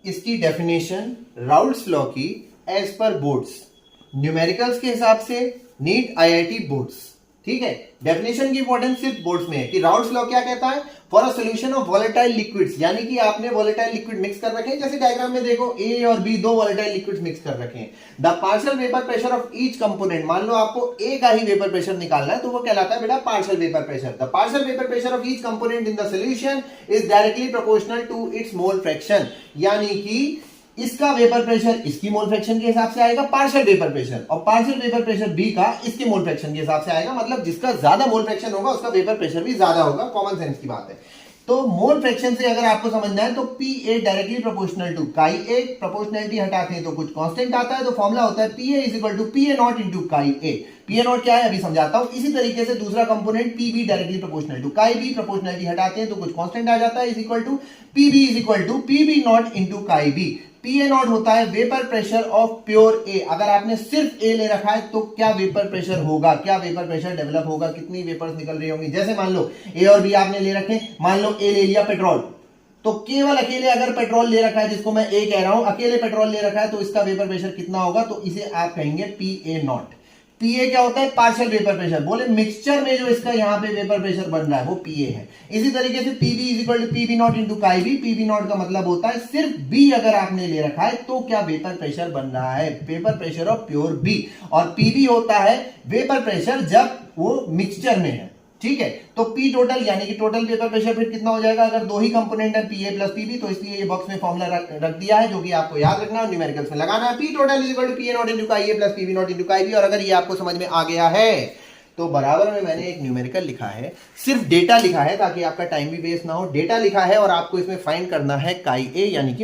इसकी definition Raoult's law की as per boards, numericals के हिसाब से नीट आईआईटी बोर्ड्स। ठीक है, डेफिनेशन की इंपॉर्टेंस सिर्फ बोर्ड्स में है कि राउल्ट्स लॉ क्या कहता है, for a solution of volatile liquids, यानी कि आपने वॉलेटाइल लिक्विड मिक्स कर रखे हैं, जैसे डायग्राम में देखो ए और बी दो वॉलेटाइल लिक्विड्स मिक्स कर रखे हैं, the partial vapour pressure of each component, मान लो आपको ए का ही वेपर प्रेशर निकालना है तो वो कहलाता है बेटा partial vapour pressure. The partial vapour pressure of each component in the solution is directly proportional to its mole fraction, यानी कि इसका वेपर प्रेशर इसकी मोल फ्रैक्शन के हिसाब से आएगा पार्शियल वेपर प्रेशर, और पार्शियल वेपर प्रेशर बी का इसके मोल फ्रैक्शन के हिसाब से आएगा, मतलब जिसका ज्यादा मोल फ्रैक्शन होगा उसका वेपर प्रेशर भी ज्यादा होगा, कॉमन सेंस की बात है। तो मोल फ्रैक्शन से अगर आपको समझना है तो P A directly proportional to chi A, proportionality हटाते हैं तो कुछ कांस्टेंट आता है, तो फॉर्मूला होता है P A is equal to P A naught into chi A. P A not क्या है अभी समझाता हूं। इसी तरीके से दूसरा component P B directly proportional to chi B, proportionality हटाते हैं तो कुछ कांस्टेंट आ जाता है, is equal to P B is equal to P B naught into chi B. P A naught होता है vapour pressure of pure A, अगर आपने सिर्फ ए ले रखा है तो क्या वेपर प्रेशर होगा, क्या वेपर प्रेशर डेवलप होगा, कितनी वेपर्स निकल रही होंगी। जैसे मान लो ए और बी आपने ले रखे, मान लो ए ले लिया पेट्रोल, तो केवल अकेले अगर पेट्रोल ले रखा है, जिसको मैं ए कह रहा हूं, अकेले पेट्रोल ले रखा है तो इसका वेपर प्रेशर कितना होगा, तो इसे आप कहेंगे P A not. P A क्या होता है पार्शियल वेपर प्रेशर, बोले मिक्सचर में जो इसका यहां पे वेपर प्रेशर बन रहा है वो पी ए है। इसी तरीके से P B is equal to P B naught into chi B. P B naught का मतलब होता है सिर्फ बी अगर आपने ले रखा है तो क्या वेपर प्रेशर बन रहा है, vapour pressure of pure B. और पी बी होता है वेपर प्रेशर जब वो मिक्सचर में है। ठीक है, तो पी टोटल यानी कि टोटल वेपर प्रेशर फिर कितना हो जाएगा, अगर दो ही कंपोनेंट है P A plus P B, तो इसलिए ये बॉक्स में फॉर्मूला रख दिया है जो कि आपको याद रखना है, न्यूमेरिकल्स में लगाना है। P total is equal to P A naught into chi a plus P B naught into chi b. और अगर ये आपको समझ में आ गया है तो बराबर में मैंने एक न्यूमेरिकल लिखा है, सिर्फ डेटा लिखा है ताकि आपका टाइम भी वेस्ट ना हो। डेटा लिखा है और आपको इसमें फाइंड करना है काई ए यानी कि